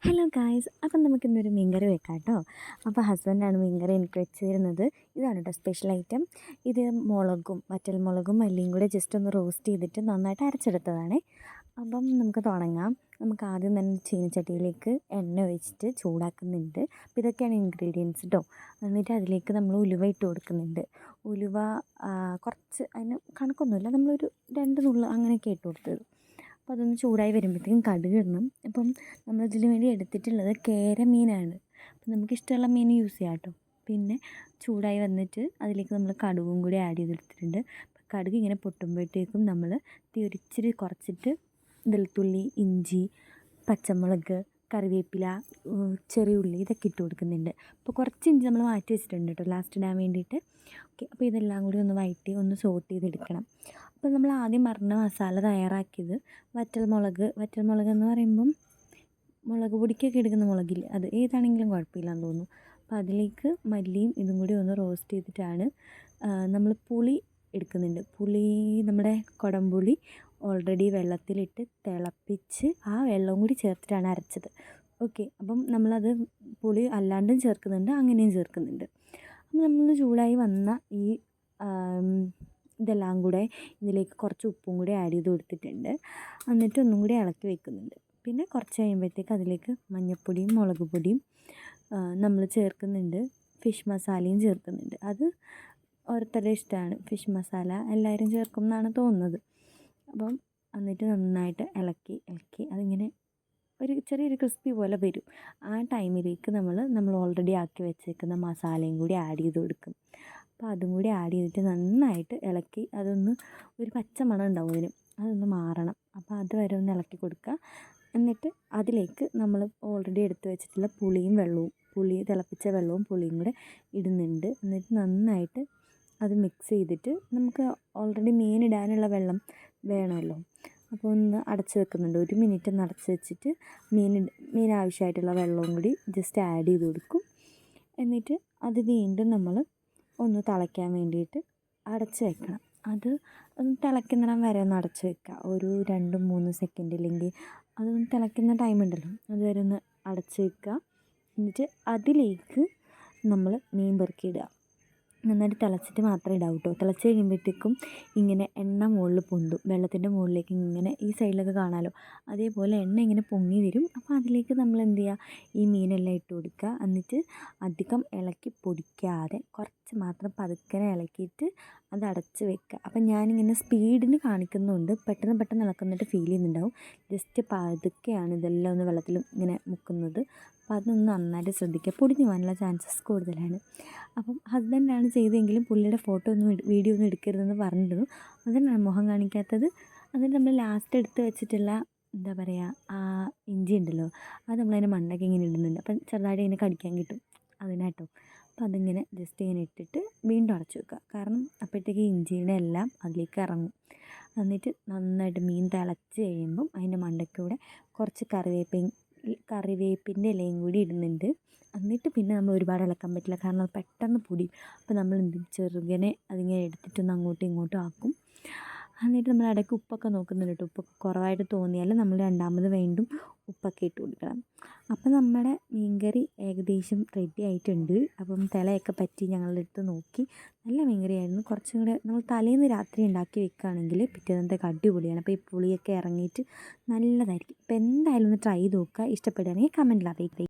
Hello guys, അപ്പം നമുക്കിന്നൊരു മീൻകറി വെക്കാം കേട്ടോ. അപ്പോൾ ഹസ്ബൻഡാണ് മീൻകറി എനിക്ക് വെച്ച് തരുന്നത്. ഇതാണ് കേട്ടോ സ്പെഷ്യൽ ഐറ്റം. ഇത് മുളകും വറ്റൽമുളകും മല്ലിയും കൂടെ ജസ്റ്റ് ഒന്ന് റോസ്റ്റ് ചെയ്തിട്ട് നന്നായിട്ട് അരച്ചെടുത്തതാണ്. അപ്പം നമുക്ക് തുടങ്ങാം. നമുക്ക് ആദ്യം തന്നെ ചീനച്ചട്ടിയിലേക്ക് എണ്ണ ഒഴിച്ചിട്ട് ചൂടാക്കുന്നുണ്ട്. അപ്പോൾ ഇതൊക്കെയാണ് ഇൻഗ്രീഡിയൻസ് കേട്ടോ. എന്നിട്ട് അതിലേക്ക് നമ്മൾ ഉലുവ ഇട്ട് കൊടുക്കുന്നുണ്ട്. ഉലുവ കുറച്ച്, അതിന് കണക്കൊന്നുമില്ല, നമ്മളൊരു 2 നുള്ള് അങ്ങനെയൊക്കെ ഇട്ട് കൊടുത്തത്. അപ്പോൾ അതൊന്ന് ചൂടായി വരുമ്പോഴത്തേക്കും കടുക് ഇടണം. അപ്പം നമ്മളിതിന് വേണ്ടി എടുത്തിട്ടുള്ളത് കേര മീനാണ്. അപ്പം നമുക്കിഷ്ടമുള്ള മീൻ യൂസ് ചെയ്യാം കേട്ടോ. പിന്നെ ചൂടായി വന്നിട്ട് അതിലേക്ക് നമ്മൾ കടുകും കൂടി ആഡ് ചെയ്തെടുത്തിട്ടുണ്ട്. കടുക് ഇങ്ങനെ പൊട്ടുമ്പോഴത്തേക്കും നമ്മൾ തീ ഒരിച്ചിരി കുറച്ചിട്ട് വെളുത്തുള്ളി, ഇഞ്ചി, പച്ചമുളക്, കറിവേപ്പില, ചെറിയ ഉള്ളി ഇതൊക്കെ ഇട്ട് കൊടുക്കുന്നുണ്ട്. അപ്പോൾ കുറച്ച് ഇഞ്ചി നമ്മൾ മാറ്റി വെച്ചിട്ടുണ്ട് കേട്ടോ ലാസ്റ്റ് ഇടാൻ വേണ്ടിയിട്ട്. ഓക്കെ, അപ്പോൾ ഇതെല്ലാം കൂടി ഒന്ന് വഴറ്റി ഒന്ന് സോട്ട് ചെയ്തെടുക്കണം. അപ്പോൾ നമ്മൾ ആദ്യം പറഞ്ഞ മസാല തയ്യാറാക്കിയത് വറ്റൽമുളക് എന്ന് പറയുമ്പം മുളക് പൊടിക്കൊക്കെ എടുക്കുന്ന മുളകില്ലേ, അത് ഏതാണെങ്കിലും കുഴപ്പമില്ലാന്ന് തോന്നുന്നു. അപ്പോൾ അതിലേക്ക് മല്ലിയും ഇതും കൂടി ഒന്ന് റോസ്റ്റ് ചെയ്തിട്ടാണ് നമ്മൾ പുളി എടുക്കുന്നുണ്ട്. പുളി നമ്മുടെ കുടംപുളി ഓൾറെഡി വെള്ളത്തിലിട്ട് തിളപ്പിച്ച് ആ വെള്ളവും കൂടി ചേർത്തിട്ടാണ് അരച്ചത്. ഓക്കെ, അപ്പം നമ്മളത് പുളി അല്ലാണ്ടും ചേർക്കുന്നുണ്ട്, അങ്ങനെയും ചേർക്കുന്നുണ്ട്. അപ്പം നമ്മൾ ചൂടായി വന്ന ഈ ഇതെല്ലാം കൂടെ ഇതിലേക്ക് കുറച്ച് ഉപ്പും കൂടി ആഡ് ചെയ്ത് കൊടുത്തിട്ടുണ്ട്. എന്നിട്ട് ഒന്നും കൂടി ഇളക്കി വെക്കുന്നുണ്ട്. പിന്നെ കുറച്ച് കഴിയുമ്പോഴത്തേക്ക് അതിലേക്ക് മഞ്ഞൾപ്പൊടിയും മുളക് പൊടിയും നമ്മൾ ചേർക്കുന്നുണ്ട്. ഫിഷ് മസാലയും ചേർക്കുന്നുണ്ട്. അത് ഓരോരുത്തരുടെ ഇഷ്ടമാണ്. ഫിഷ് മസാല എല്ലാവരും ചേർക്കും എന്നാണ് തോന്നുന്നത്. അപ്പം എന്നിട്ട് നന്നായിട്ട് ഇളക്കി അതിങ്ങനെ ഒരു ചെറിയൊരു ക്രിസ്പി പോലെ വരും. ആ ടൈമിലേക്ക് നമ്മൾ ഓൾറെഡി ആക്കി വെച്ചേക്കുന്ന മസാലയും കൂടി ആഡ് ചെയ്ത് കൊടുക്കും. അപ്പോൾ അതും കൂടി ആഡ് ചെയ്തിട്ട് നന്നായിട്ട് ഇളക്കി അതൊന്ന് ഒരു പച്ച മണം ഉണ്ടാവും അതിന്, അതൊന്ന് മാറണം. അപ്പോൾ അതുവരെ ഒന്ന് ഇളക്കി കൊടുക്കുക. എന്നിട്ട് അതിലേക്ക് നമ്മൾ ഓൾറെഡി എടുത്ത് വെച്ചിട്ടുള്ള തിളപ്പിച്ച വെള്ളവും പുളിയും കൂടെ ഇടുന്നുണ്ട്. എന്നിട്ട് നന്നായിട്ട് അത് മിക്സ് ചെയ്തിട്ട് നമുക്ക് ഓൾറെഡി മീൻ ഇടാനുള്ള വെള്ളം വേണമല്ലോ. അപ്പോൾ ഒന്ന് അടച്ച് വെക്കുന്നുണ്ട്. 1 മിനിറ്റ് ഒന്ന് അടച്ച് വെച്ചിട്ട് മീൻ ആവശ്യമായിട്ടുള്ള വെള്ളവും കൂടി ജസ്റ്റ് ആഡ് ചെയ്ത് കൊടുക്കും. എന്നിട്ട് അത് വീണ്ടും നമ്മൾ ഒന്ന് തിളയ്ക്കാൻ വേണ്ടിയിട്ട് അടച്ച് വെക്കണം. അത് ഒന്ന് തിളയ്ക്കുന്നിടം വരെ ഒന്ന് അടച്ച് വെക്കുക. ഒരു 2-3 സെക്കൻഡ്, ഇല്ലെങ്കിൽ അതൊന്ന് തിളയ്ക്കുന്ന ടൈം ഉണ്ടല്ലോ, അതുവരെ ഒന്ന് അടച്ച് വെക്കുക. എന്നിട്ട് അതിലേക്ക് നമ്മൾ മീൻ പെറുക്കിയിടുക. നന്നായിട്ട് തിളച്ചിട്ട് മാത്രമേ ഇടാവൂ കേട്ടോ. തിളച്ച് കഴിയുമ്പോഴത്തേക്കും ഇങ്ങനെ എണ്ണ മുകളിൽ പൊന്തും. വെള്ളത്തിൻ്റെ മുകളിലേക്ക് ഇങ്ങനെ ഈ സൈഡിലൊക്കെ കാണാമല്ലോ, അതേപോലെ എണ്ണ ഇങ്ങനെ പൊങ്ങി വരും. അപ്പോൾ അതിലേക്ക് നമ്മൾ എന്ത് ചെയ്യുക, ഈ മീനെല്ലാം ഇട്ട് കൊടുക്കുക. എന്നിട്ട് അധികം ഇളക്കി പൊടിക്കാതെ കുറച്ച് മാത്രം പതുക്കനെ ഇളക്കിയിട്ട് അത് അടച്ച് വെക്കുക. അപ്പം ഞാനിങ്ങനെ സ്പീഡിന് കാണിക്കുന്നുണ്ട്, പെട്ടെന്ന് ഇളക്കുന്നിട്ട് ഫീൽ ചെയ്യുന്നുണ്ടാവും. ജസ്റ്റ് പതുക്കെയാണ് ഇതെല്ലാം ഒന്ന് വെള്ളത്തിൽ ഇങ്ങനെ മുക്കുന്നത്. അപ്പോൾ അതൊന്ന് നന്നായിട്ട് ശ്രദ്ധിക്കുക, പൊടിഞ്ഞു പോകാനുള്ള ചാൻസസ് കൂടുതലാണ്. അപ്പം ഹസ്ബൻഡാണ് ചെയ്തതെങ്കിലും പുള്ളിയുടെ വീഡിയോ ഒന്നും എടുക്കരുതെന്ന് പറഞ്ഞിരുന്നു. അതിനാണ് മുഖം കാണിക്കാത്തത്. എന്നിട്ട് നമ്മൾ ലാസ്റ്റ് എടുത്ത് വെച്ചിട്ടുള്ള എന്താ പറയുക, ആ ഇഞ്ചി ഉണ്ടല്ലോ, അത് നമ്മളതിൻ്റെ മണ്ടയ്ക്ക് ഇങ്ങനെ ഇടുന്നുണ്ട്. അപ്പം ചെറുതായിട്ട് ഇങ്ങനെ കടിക്കാൻ കിട്ടും അതിനാട്ടോ. അപ്പം അതിങ്ങനെ ജസ്റ്റ് ഇങ്ങനെ ഇട്ടിട്ട് വീണ്ടും അടച്ചു വെക്കുക. കാരണം അപ്പോഴത്തേക്ക് ഇഞ്ചിയുടെ എല്ലാം അതിലേക്ക് ഇറങ്ങും. എന്നിട്ട് നന്നായിട്ട് മീൻ തിളച്ച് കഴിയുമ്പം അതിൻ്റെ മണ്ടയ്ക്കൂടെ കുറച്ച് കറിവേപ്പിൻ്റെ ഇലയും കൂടി ഇടുന്നുണ്ട്. എന്നിട്ട് പിന്നെ നമ്മൾ ഒരുപാട് ഇളക്കാൻ പറ്റില്ല, കാരണം അത് പെട്ടെന്ന് പൊടിയും. അപ്പോൾ നമ്മൾ ചെറുങ്ങനെ അതിങ്ങനെ എടുത്തിട്ടൊന്ന് അങ്ങോട്ടും ഇങ്ങോട്ടും ആക്കും. എന്നിട്ട് നമ്മൾ ഇടയ്ക്ക് ഉപ്പൊക്കെ നോക്കുന്നുണ്ട് കേട്ടോ. ഉപ്പൊക്കെ കുറവായിട്ട് തോന്നിയാൽ നമ്മൾ രണ്ടാമത് വീണ്ടും ഉപ്പൊക്കെ ഇട്ട് കൊടുക്കണം. അപ്പോൾ നമ്മുടെ മീൻകറി ഏകദേശം റെഡി ആയിട്ടുണ്ട്. അപ്പം തിളയൊക്കെ പറ്റി ഞങ്ങളെടുത്ത് നോക്കി, നല്ല മീൻകറിയായിരുന്നു. കുറച്ചും കൂടെ നമ്മൾ തലേന്ന് രാത്രി ഉണ്ടാക്കി വെക്കുകയാണെങ്കിൽ പിറ്റേന്നത്തേക്ക് അടിപൊളിയാണ്. അപ്പോൾ ഈ പുളിയൊക്കെ ഇറങ്ങിയിട്ട് നല്ലതായിരിക്കും. അപ്പോൾ എന്തായാലും ഒന്ന് ട്രൈ ചെയ്ത് നോക്കുക. ഇഷ്ടപ്പെടുകയാണെങ്കിൽ കമൻറ്റിൽ അറിയിക്കുക.